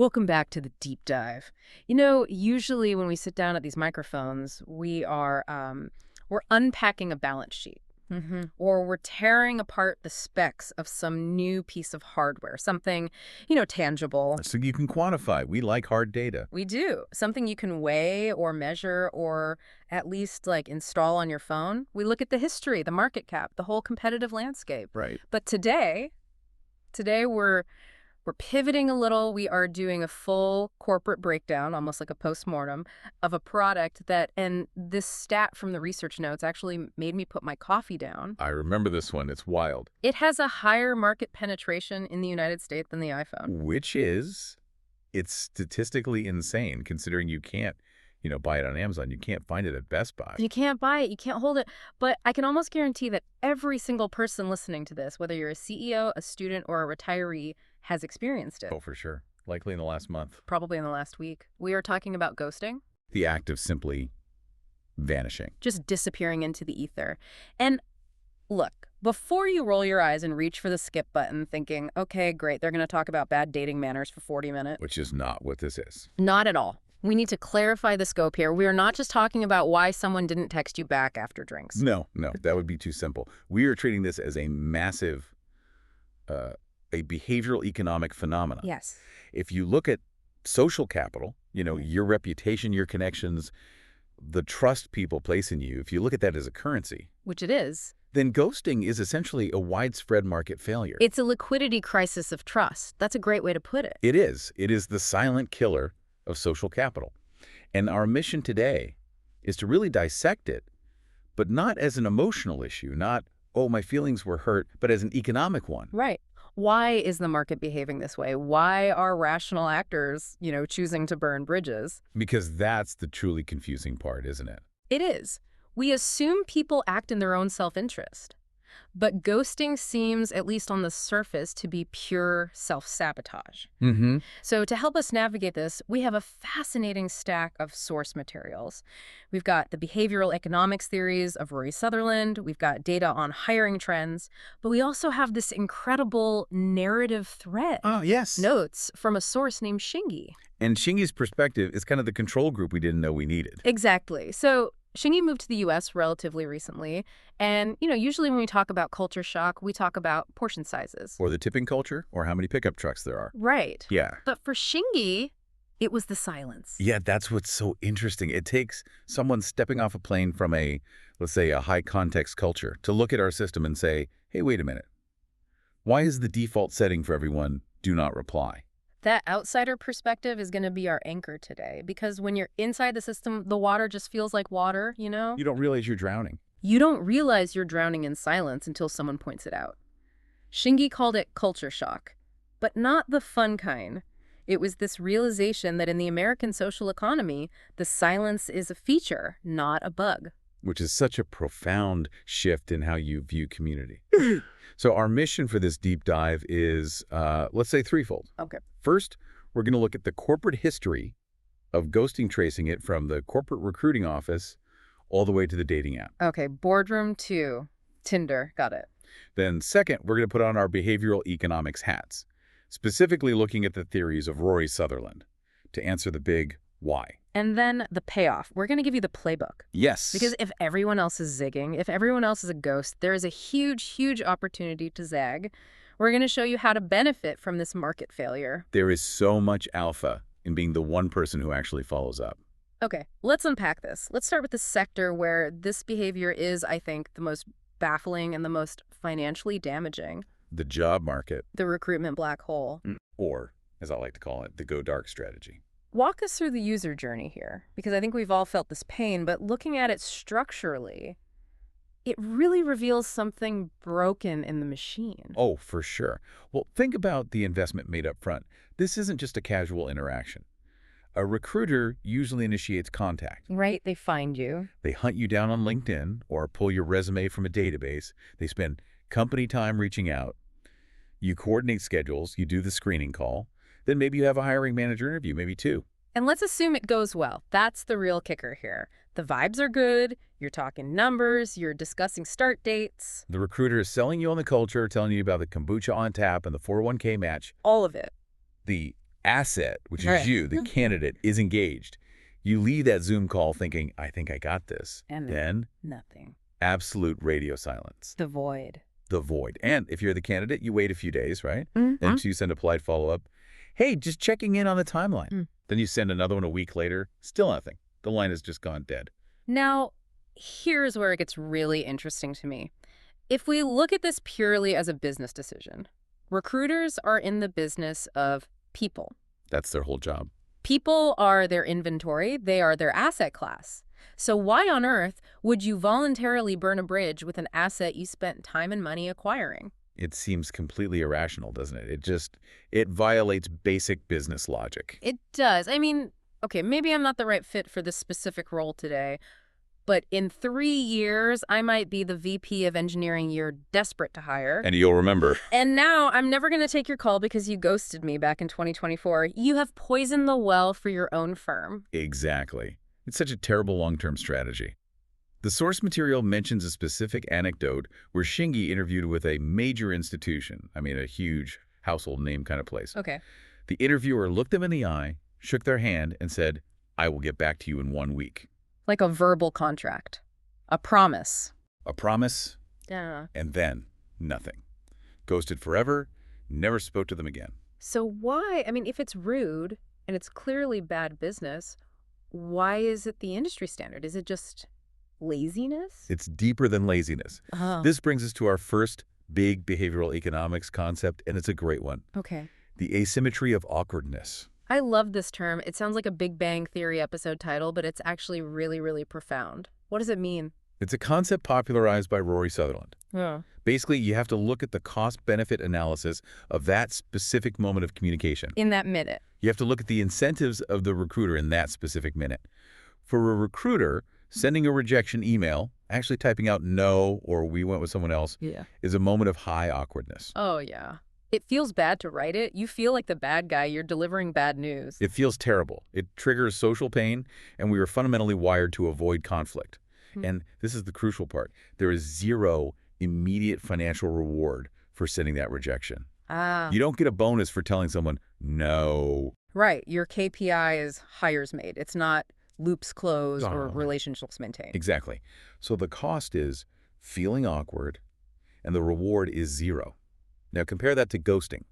Welcome back to the deep dive. Usually when we sit down at these microphones, we're unpacking a balance sheet, or we're tearing apart the specs of some new piece of hardware, something, tangible. So you can quantify. We like hard data. We do. Something you can weigh or measure or at least like install on your phone. We look at the history, the market cap, the whole competitive landscape. Right. But today we're pivoting a little. We are doing a full corporate breakdown, almost like a postmortem, of a product and this stat from the research notes actually made me put my coffee down. I remember this one. It's wild. It has a higher market penetration in the United States than the iPhone. It's statistically insane considering you can't, buy it on Amazon. You can't find it at Best Buy. You can't buy it. You can't hold it. But I can almost guarantee that every single person listening to this, whether you're a CEO, a student, or a retiree, has experienced it. Oh, for sure. Likely in the last month. Probably in the last week. We are talking about ghosting. The act of simply vanishing. Just disappearing into the ether. And look, before you roll your eyes and reach for the skip button thinking, okay, great, they're going to talk about bad dating manners for 40 minutes. Which is not what this is. Not at all. We need to clarify the scope here. We are not just talking about why someone didn't text you back after drinks. No, that would be too simple. We are treating this as a massive, a behavioral economic phenomenon. Yes. If you look at social capital, your reputation, your connections, the trust people place in you, if you look at that as a currency, which it is, then ghosting is essentially a widespread market failure. It's a liquidity crisis of trust. That's a great way to put it. It is. It is the silent killer of social capital. And our mission today is to really dissect it, but not as an emotional issue, not, oh, my feelings were hurt, but as an economic one. Right. Why is the market behaving this way? Why are rational actors, choosing to burn bridges? Because that's the truly confusing part, isn't it? It is. We assume people act in their own self-interest. But ghosting seems, at least on the surface, to be pure self-sabotage. So to help us navigate this, we have a fascinating stack of source materials. We've got the behavioral economics theories of Rory Sutherland. We've got data on hiring trends. But we also have this incredible narrative thread. Oh, yes. Notes from a source named Shingi. And Shingi's perspective is kind of the control group we didn't know we needed. Exactly. So Shingi moved to the U.S. relatively recently, and, usually when we talk about culture shock, we talk about portion sizes. Or the tipping culture, or how many pickup trucks there are. Right. Yeah. But for Shingi, it was the silence. Yeah, that's what's so interesting. It takes someone stepping off a plane from let's say, a high-context culture to look at our system and say, hey, wait a minute. Why is the default setting for everyone do not reply? That outsider perspective is going to be our anchor today, because when you're inside the system, the water just feels like water, You don't realize you're drowning. You don't realize you're drowning in silence until someone points it out. Shingi called it culture shock, but not the fun kind. It was this realization that in the American social economy, the silence is a feature, not a bug. Which is such a profound shift in how you view community. So our mission for this deep dive is, let's say, threefold. Okay. First, we're going to look at the corporate history of ghosting, tracing it from the corporate recruiting office all the way to the dating app. Okay, boardroom 2, Tinder, got it. Then second, we're going to put on our behavioral economics hats, specifically looking at the theories of Rory Sutherland to answer the big why. And then the payoff. We're going to give you the playbook. Yes. Because if everyone else is zigging, if everyone else is a ghost, there is a huge, huge opportunity to zag. We're going to show you how to benefit from this market failure. There is so much alpha in being the one person who actually follows up. Okay, let's unpack this. Let's start with the sector where this behavior is, I think, the most baffling and the most financially damaging. The job market. The recruitment black hole. Or, as I like to call it, the go dark strategy. Walk us through the user journey here, because I think we've all felt this pain, but looking at it structurally, it really reveals something broken in the machine. Oh, for sure. Well, think about the investment made up front. This isn't just a casual interaction. A recruiter usually initiates contact. Right, they find you. They hunt you down on LinkedIn or pull your resume from a database. They spend company time reaching out. You coordinate schedules. You do the screening call. Then maybe you have a hiring manager interview, maybe 2. And let's assume it goes well. That's the real kicker here. The vibes are good, you're talking numbers, you're discussing start dates. The recruiter is selling you on the culture, telling you about the kombucha on tap and the 401k match. All of it. The asset, which is Right. you, the candidate, is engaged. You leave that Zoom call thinking, I think I got this. And then nothing. absolute radio silence. The void. The void. And if you're the candidate, you wait a few days, right? Mm-hmm. Then you send a polite follow-up. Hey, just checking in on the timeline. Mm. Then you send another one a week later. Still nothing. The line has just gone dead. Now, here's where it gets really interesting to me. If we look at this purely as a business decision, recruiters are in the business of people. That's their whole job. People are their inventory. They are their asset class. So why on earth would you voluntarily burn a bridge with an asset you spent time and money acquiring? It seems completely irrational, doesn't it? It violates basic business logic. It does. I mean, okay, maybe I'm not the right fit for this specific role today, but in 3 years, I might be the VP of engineering you're desperate to hire. And you'll remember. And now I'm never going to take your call because you ghosted me back in 2024. You have poisoned the well for your own firm. Exactly. It's such a terrible long-term strategy. The source material mentions a specific anecdote where Shingi interviewed with a major institution, a huge household name kind of place. Okay. The interviewer looked them in the eye, shook their hand, and said, I will get back to you in 1 week. Like a verbal contract. A promise. A promise, Yeah. and then nothing. Ghosted forever, never spoke to them again. So why, if it's rude and it's clearly bad business, why is it the industry standard? Is it just laziness? It's deeper than laziness. Oh. This brings us to our first big behavioral economics concept, and it's a great one. Okay. The asymmetry of awkwardness. I love this term. It sounds like a Big Bang Theory episode title, but it's actually really, really profound. What does it mean? It's a concept popularized by Rory Sutherland. Yeah. Basically, you have to look at the cost-benefit analysis of that specific moment of communication. In that minute. You have to look at the incentives of the recruiter in that specific minute. For a recruiter, sending a rejection email, actually typing out no or we went with someone else, is a moment of high awkwardness. Oh, yeah. It feels bad to write it. You feel like the bad guy. You're delivering bad news. It feels terrible. It triggers social pain, and we are fundamentally wired to avoid conflict. And this is the crucial part. There is zero immediate financial reward for sending that rejection. You don't get a bonus for telling someone no. Right. Your KPI is hires made. It's not loops closed or relationships maintained. Exactly. So the cost is feeling awkward, and the reward is zero. Now compare that to ghosting.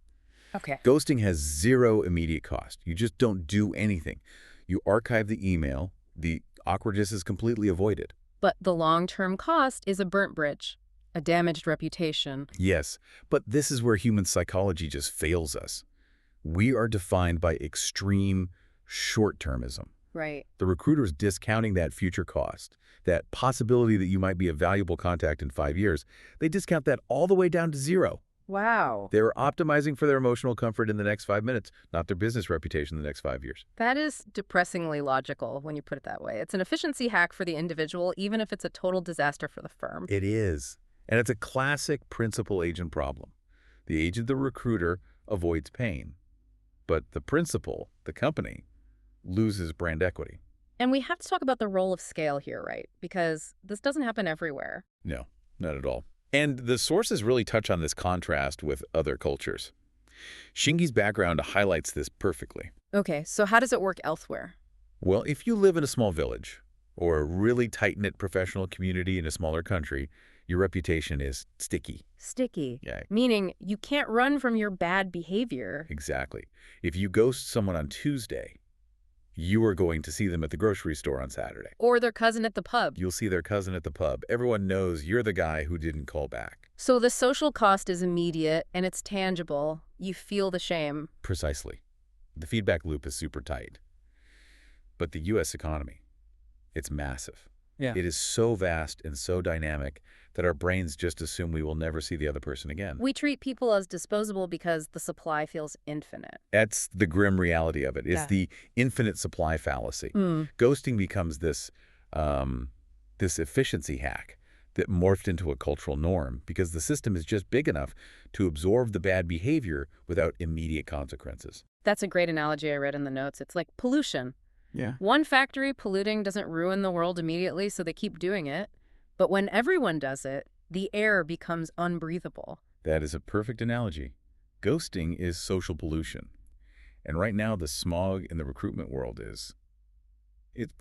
Okay. Ghosting has zero immediate cost. You just don't do anything. You archive the email. The awkwardness is completely avoided. But the long-term cost is a burnt bridge, a damaged reputation. Yes, but this is where human psychology just fails us. We are defined by extreme short-termism. Right. The recruiter's discounting that future cost, that possibility that you might be a valuable contact in 5 years. They discount that all the way down to zero. Wow. They're optimizing for their emotional comfort in the next 5 minutes, not their business reputation in the next 5 years. That is depressingly logical when you put it that way. It's an efficiency hack for the individual, even if it's a total disaster for the firm. It is. And it's a classic principal-agent problem. The agent, the recruiter, avoids pain. But the principal, the company, loses brand equity. And we have to talk about the role of scale here, right? Because this doesn't happen everywhere. No, not at all. And the sources really touch on this contrast with other cultures. Shingi's background highlights this perfectly. Okay, so how does it work elsewhere? Well, if you live in a small village or a really tight-knit professional community in a smaller country, your reputation is sticky. Sticky. Yeah. Meaning you can't run from your bad behavior. Exactly. If you ghost someone on Tuesday, you are going to see them at the grocery store on Saturday. Or their cousin at the pub. You'll see their cousin at the pub. Everyone knows you're the guy who didn't call back. So the social cost is immediate and it's tangible. You feel the shame. Precisely. The feedback loop is super tight. But the U.S. economy, it's massive. Yeah. It is so vast and so dynamic that our brains just assume we will never see the other person again. We treat people as disposable because the supply feels infinite. That's the grim reality of it. It's Yeah. the infinite supply fallacy. Ghosting becomes this efficiency hack that morphed into a cultural norm because the system is just big enough to absorb the bad behavior without immediate consequences. That's a great analogy I read in the notes. It's like pollution. Yeah. One factory polluting doesn't ruin the world immediately, so they keep doing it. But when everyone does it, the air becomes unbreathable. That is a perfect analogy. Ghosting is social pollution. And right now, the smog in the recruitment world it's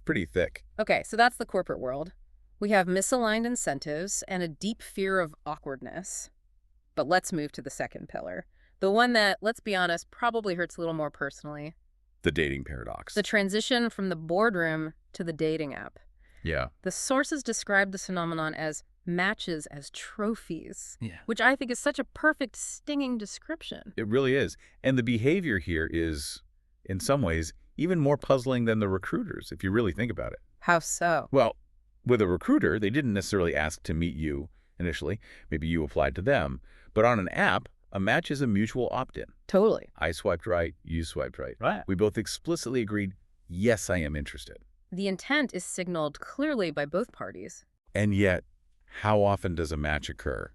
pretty thick. Okay, so that's the corporate world. We have misaligned incentives and a deep fear of awkwardness. But let's move to the second pillar. The one that, let's be honest, probably hurts a little more personally. The dating paradox. The transition from the boardroom to the dating app. Yeah. The sources describe this phenomenon as matches as trophies, Yeah. which I think is such a perfect, stinging description. It really is. And the behavior here is, in some ways, even more puzzling than the recruiters, if you really think about it. How so? Well, with a recruiter, they didn't necessarily ask to meet you initially. Maybe you applied to them. But on an app, a match is a mutual opt-in. Totally. I swiped right, you swiped right. Right. We both explicitly agreed, yes, I am interested. The intent is signaled clearly by both parties. And yet, how often does a match occur,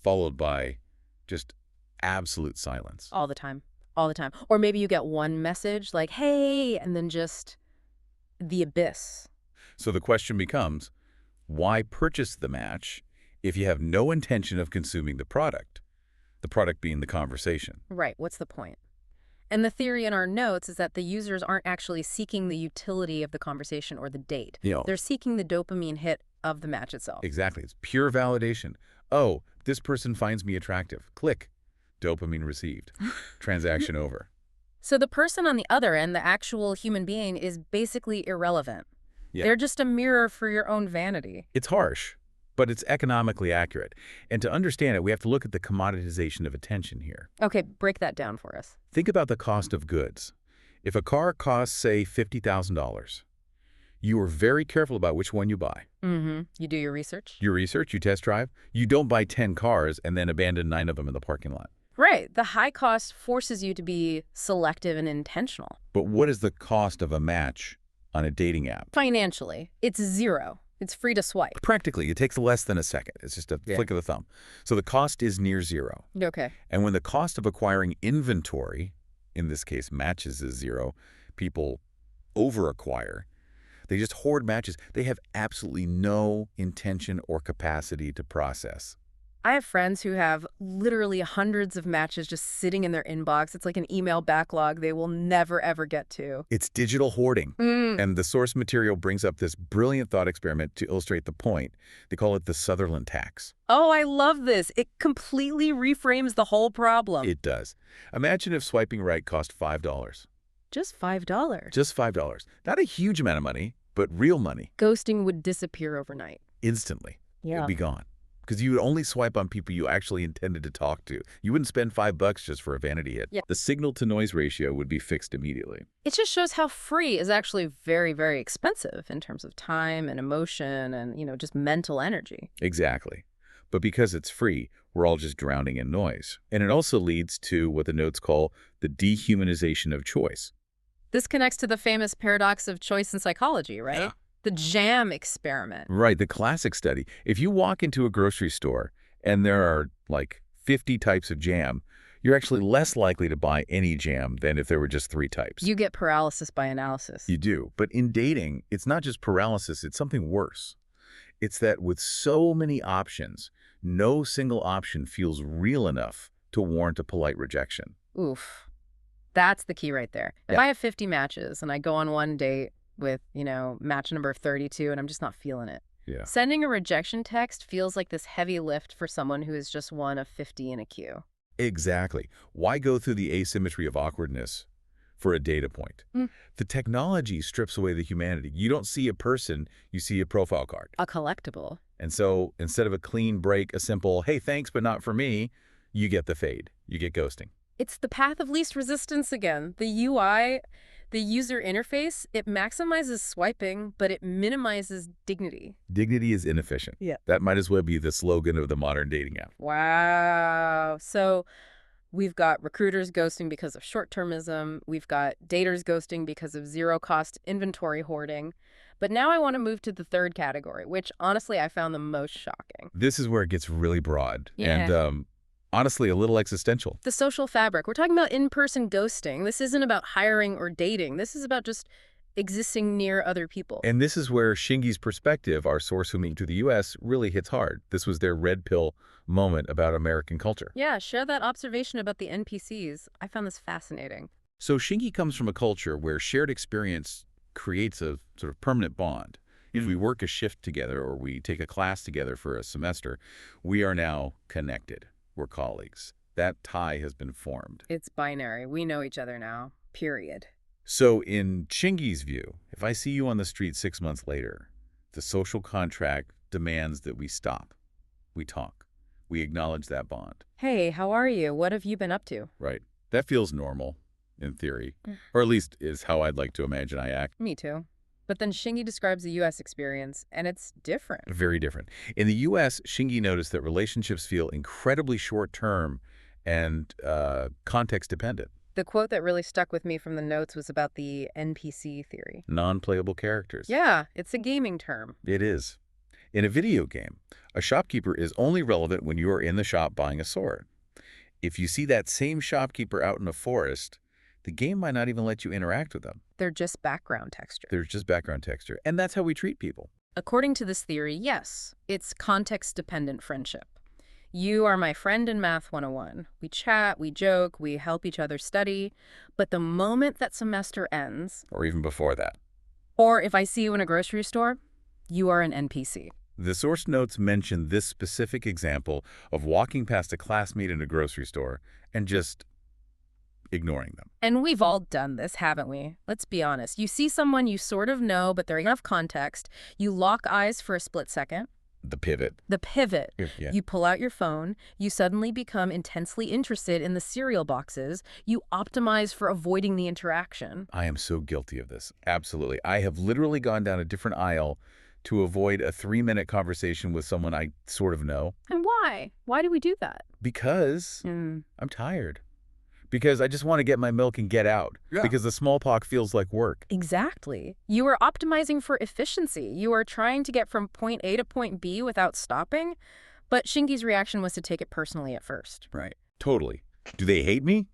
followed by just absolute silence? All the time. All the time. Or maybe you get one message like, hey, and then just the abyss. So the question becomes, why purchase the match if you have no intention of consuming the product being the conversation? Right. What's the point? And the theory in our notes is that the users aren't actually seeking the utility of the conversation or the date. They're seeking the dopamine hit of the match itself. Exactly. It's pure validation. Oh, this person finds me attractive. Click. Dopamine received. Transaction over. So the person on the other end, the actual human being, is basically irrelevant. Yeah. They're just a mirror for your own vanity. It's harsh, but it's economically accurate. And to understand it, we have to look at the commoditization of attention here. Okay, break that down for us. Think about the cost of goods. If a car costs, say, $50,000, you are very careful about which one you buy. Mm-hmm. You do your research? You research, you test drive. You don't buy 10 cars and then abandon 9 of them in the parking lot. Right. The high cost forces you to be selective and intentional. But what is the cost of a match on a dating app? Financially, it's zero. It's free to swipe. Practically, it takes less than a second. It's just a flick of the thumb. So the cost is near zero. Okay. And when the cost of acquiring inventory, in this case matches, is zero, people over-acquire. They just hoard matches. They have absolutely no intention or capacity to process. I have friends who have literally hundreds of matches just sitting in their inbox. It's like an email backlog they will never, ever get to. It's digital hoarding. And the source material brings up this brilliant thought experiment to illustrate the point. They call it the Sutherland tax. Oh, I love this. It completely reframes the whole problem. It does. Imagine if swiping right cost $5. Just $5. Just $5. Not a huge amount of money, but real money. Ghosting would disappear overnight. Instantly. Yeah. It'd be gone. Because you would only swipe on people you actually intended to talk to. You wouldn't spend $5 just for a vanity hit. Yeah. The signal-to-noise ratio would be fixed immediately. It just shows how free is actually very, very expensive in terms of time and emotion and, just mental energy. Exactly. But because it's free, we're all just drowning in noise. And it also leads to what the notes call the dehumanization of choice. This connects to the famous paradox of choice in psychology, right? Yeah. The jam experiment. Right, the classic study. If you walk into a grocery store and there are like 50 types of jam, you're actually less likely to buy any jam than if there were just 3 types. You get paralysis by analysis. You do. But in dating, it's not just paralysis, it's something worse. It's that with so many options, no single option feels real enough to warrant a polite rejection. Oof. That's the key right there. If Yeah. I have 50 matches and I go on one date with, match number 32 and I'm just not feeling it. Yeah. Sending a rejection text feels like this heavy lift for someone who is just one of 50 in a queue. Exactly. Why go through the asymmetry of awkwardness for a data point? The technology strips away the humanity. You don't see a person, you see a profile card. A collectible. And so instead of a clean break, a simple, hey, thanks, but not for me, you get the fade. You get ghosting. It's the path of least resistance again. The UI, the user interface, it maximizes swiping, but it minimizes dignity. Dignity is inefficient. Yeah. That might as well be the slogan of the modern dating app. Wow. So we've got recruiters ghosting because of short-termism. We've got daters ghosting because of zero-cost inventory hoarding. But now I want to move to the third category, which honestly I found the most shocking. This is where it gets really broad. Yeah. And honestly, a little existential. The social fabric. We're talking about in-person ghosting. This isn't about hiring or dating. This is about just existing near other people. And this is where Shingi's perspective, our source who moved to the U.S., really hits hard. This was their red pill moment about American culture. Yeah, share that observation about the NPCs. I found this fascinating. So Shingi comes from a culture where shared experience creates a sort of permanent bond. If we work a shift together or we take a class together for a semester, we are now connected. We're colleagues. That tie has been formed. It's binary. We know each other now. Period. So in Shingi's view, if I see you on the street 6 months later, the social contract demands that we stop. We talk. We acknowledge that bond. Hey, how are you? What have you been up to? Right. That feels normal, in theory. Or at least is how I'd like to imagine I act. Me too. But then Shingi describes the U.S. experience, and it's different. Very different. In the U.S., Shingi noticed that relationships feel incredibly short-term and context-dependent. The quote that really stuck with me from the notes was about the NPC theory. Non-playable characters. Yeah, it's a gaming term. It is. In a video game, a shopkeeper is only relevant when you are in the shop buying a sword. If you see that same shopkeeper out in a forest, the game might not even let you interact with them. They're just background texture. There's just background texture. And that's how we treat people. According to this theory, yes, it's context-dependent friendship. You are my friend in Math 101. We chat, we joke, we help each other study. But the moment that semester ends... Or even before that. Or if I see you in a grocery store, you are an NPC. The source notes mention this specific example of walking past a classmate in a grocery store and just ignoring them. And we've all done this, haven't we? Let's be honest. You see someone you sort of know, but they're enough context. You lock eyes for a split second. The pivot. The pivot. Yeah. You pull out your phone. You suddenly become intensely interested in the cereal boxes. You optimize for avoiding the interaction. I am so guilty of this. Absolutely. I have literally gone down a different aisle to avoid a 3-minute conversation with someone I sort of know. And why? Why do we do that? Because I'm tired. Because I just want to get my milk and get out. Yeah. Because the small talk feels like work. Exactly. You are optimizing for efficiency. You are trying to get from point A to point B without stopping. But Shingi's reaction was to take it personally at first. Right. Totally. Do they hate me?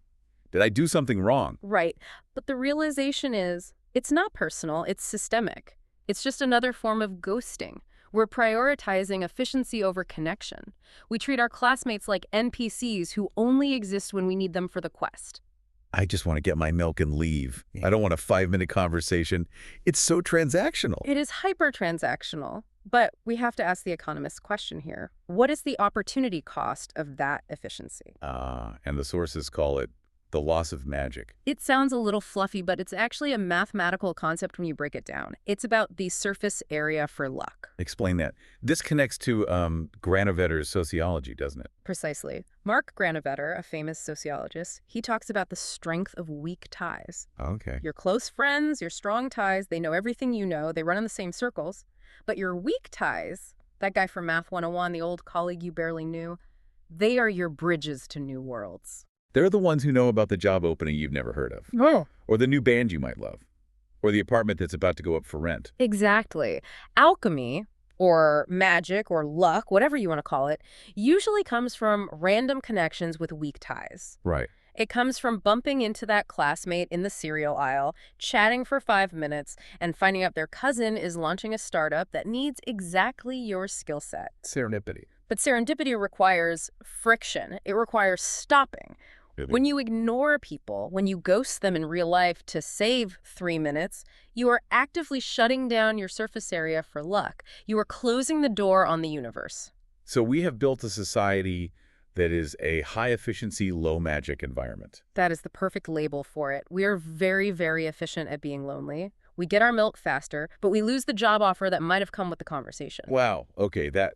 Did I do something wrong? Right. But the realization is, it's not personal, it's systemic. It's just another form of ghosting. We're prioritizing efficiency over connection. We treat our classmates like NPCs who only exist when we need them for the quest. I just want to get my milk and leave. I don't want a 5-minute conversation. It's so transactional. It is hyper-transactional. But we have to ask the economist's question here. What is the opportunity cost of that efficiency? And the sources call it the loss of magic. It sounds a little fluffy, but it's actually a mathematical concept when you break it down. It's about the surface area for luck. Explain that. This connects to Granovetter's sociology, doesn't it? Precisely. Mark Granovetter, a famous sociologist, he talks about the strength of weak ties. Okay. Your close friends, your strong ties, they know everything you know, they run in the same circles. But your weak ties, that guy from Math 101, the old colleague you barely knew, they are your bridges to new worlds. They're the ones who know about the job opening you've never heard of. Oh. Or the new band you might love. Or the apartment that's about to go up for rent. Exactly. Alchemy, or magic, or luck, whatever you want to call it, usually comes from random connections with weak ties. Right. It comes from bumping into that classmate in the cereal aisle, chatting for 5 minutes, and finding out their cousin is launching a startup that needs exactly your skill set. Serendipity. But serendipity requires friction. It requires stopping. Really? When you ignore people, when you ghost them in real life to save 3 minutes, you are actively shutting down your surface area for luck. You are closing the door on the universe. So we have built a society that is a high-efficiency, low-magic environment. That is the perfect label for it. We are very, very efficient at being lonely. We get our milk faster, but we lose the job offer that might have come with the conversation. Wow. Okay, that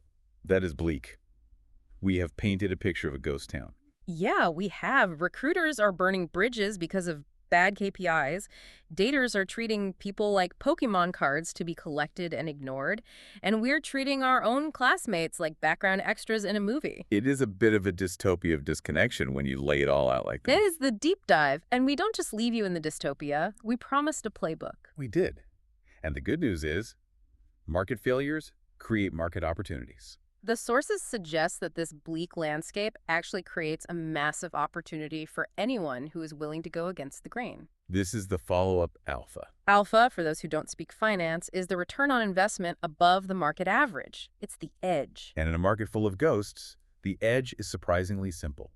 is bleak. We have painted a picture of a ghost town. Yeah, we have. Recruiters are burning bridges because of bad KPIs. Daters are treating people like Pokemon cards to be collected and ignored. And we're treating our own classmates like background extras in a movie. It is a bit of a dystopia of disconnection when you lay it all out like that. It is the deep dive. And we don't just leave you in the dystopia. We promised a playbook. We did. And the good news is, market failures create market opportunities. The sources suggest that this bleak landscape actually creates a massive opportunity for anyone who is willing to go against the grain. This is the follow-up alpha. Alpha, for those who don't speak finance, is the return on investment above the market average. It's the edge. And in a market full of ghosts, the edge is surprisingly simple.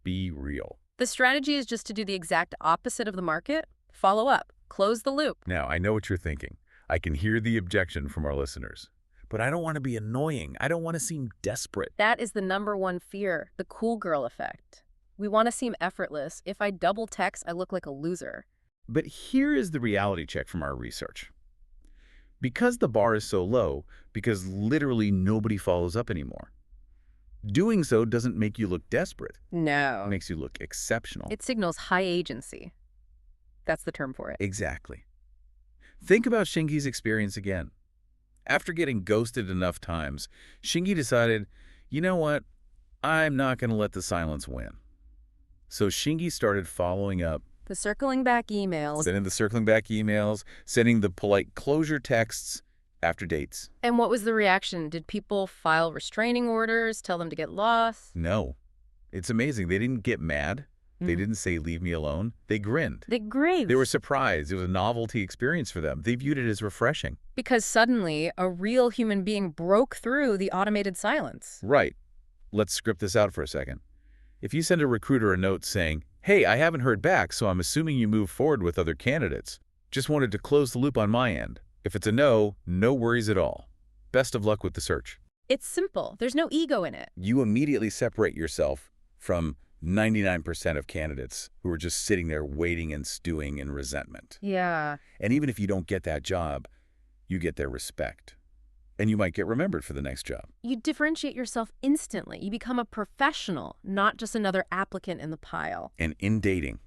Be real. The strategy is just to do the exact opposite of the market. Follow up. Close the loop. Now, I know what you're thinking. I can hear the objection from our listeners. But I don't want to be annoying. I don't want to seem desperate. That is the #1 fear, the cool girl effect. We want to seem effortless. If I double text, I look like a loser. But here is the reality check from our research. Because the bar is so low, because literally nobody follows up anymore, doing so doesn't make you look desperate. No. It makes you look exceptional. It signals high agency. That's the term for it. Exactly. Think about Shingi's experience again. After getting ghosted enough times, Shingi decided, you know what? I'm not going to let the silence win. So Shingi started following up. The circling back emails. Sending the circling back emails, sending the polite closure texts after dates. And what was the reaction? Did people file restraining orders, tell them to get lost? No. It's amazing. They didn't get mad. They didn't say, leave me alone. They grinned. They grinned. They were surprised. It was a novelty experience for them. They viewed it as refreshing. Because suddenly, a real human being broke through the automated silence. Right. Let's script this out for a second. If you send a recruiter a note saying, hey, I haven't heard back, so I'm assuming you move forward with other candidates. Just wanted to close the loop on my end. If it's a no, no worries at all. Best of luck with the search. It's simple. There's no ego in it. You immediately separate yourself from 99% of candidates who are just sitting there waiting and stewing in resentment. Yeah. And even if you don't get that job, you get their respect. And you might get remembered for the next job. You differentiate yourself instantly. You become a professional, not just another applicant in the pile. And in dating,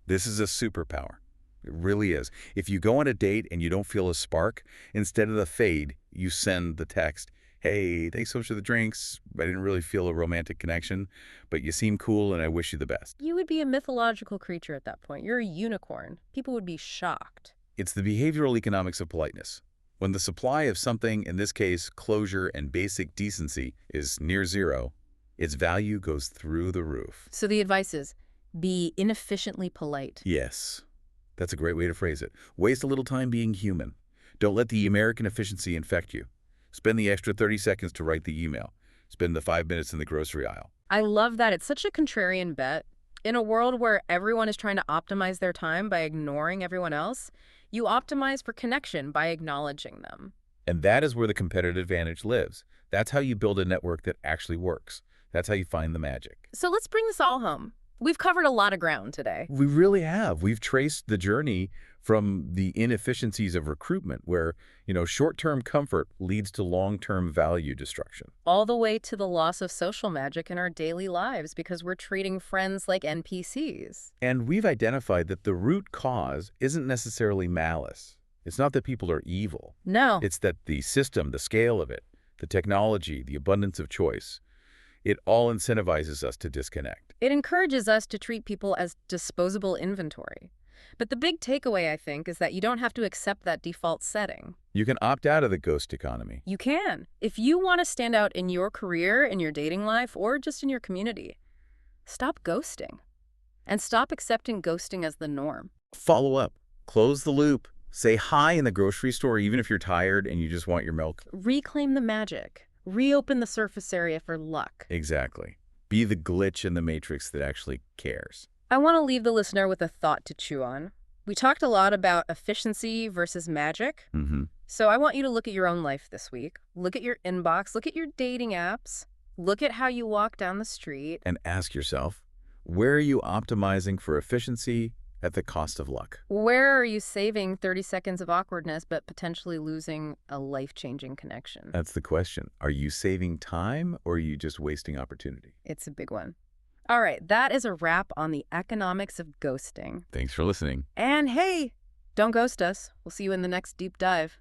this is a superpower. It really is. If you go on a date and you don't feel a spark, instead of the fade, you send the text, hey, thanks so much for the drinks. I didn't really feel a romantic connection, but you seem cool and I wish you the best. You would be a mythological creature at that point. You're a unicorn. People would be shocked. It's the behavioral economics of politeness. When the supply of something, in this case, closure and basic decency, is near zero, its value goes through the roof. So the advice is, be inefficiently polite. Yes, that's a great way to phrase it. Waste a little time being human. Don't let the American efficiency infect you. Spend the extra 30 seconds to write the email. Spend the 5 minutes in the grocery aisle. I love that. It's such a contrarian bet. In a world where everyone is trying to optimize their time by ignoring everyone else, you optimize for connection by acknowledging them. And that is where the competitive advantage lives. That's how you build a network that actually works. That's how you find the magic. So let's bring this all home. We've covered a lot of ground today. We really have. We've traced the journey from the inefficiencies of recruitment where, short-term comfort leads to long-term value destruction. All the way to the loss of social magic in our daily lives because we're treating friends like NPCs. And we've identified that the root cause isn't necessarily malice. It's not that people are evil. No. It's that the system, the scale of it, the technology, the abundance of choice, it all incentivizes us to disconnect. It encourages us to treat people as disposable inventory. But the big takeaway, I think, is that you don't have to accept that default setting. You can opt out of the ghost economy. You can. If you want to stand out in your career, in your dating life, or just in your community, stop ghosting. And stop accepting ghosting as the norm. Follow up. Close the loop. Say hi in the grocery store even if you're tired and you just want your milk. Reclaim the magic. Reopen the surface area for luck. Exactly. Be the glitch in the matrix that actually cares. I want to leave the listener with a thought to chew on. We talked a lot about efficiency versus magic. So I want you to look at your own life this week. Look at your inbox. Look at your dating apps. Look at how you walk down the street. And ask yourself, where are you optimizing for efficiency at the cost of luck? Where are you saving 30 seconds of awkwardness but potentially losing a life-changing connection? That's the question. Are you saving time or are you just wasting opportunity? It's a big one. All right, that is a wrap on the economics of ghosting. Thanks for listening. And hey, don't ghost us. We'll see you in the next deep dive.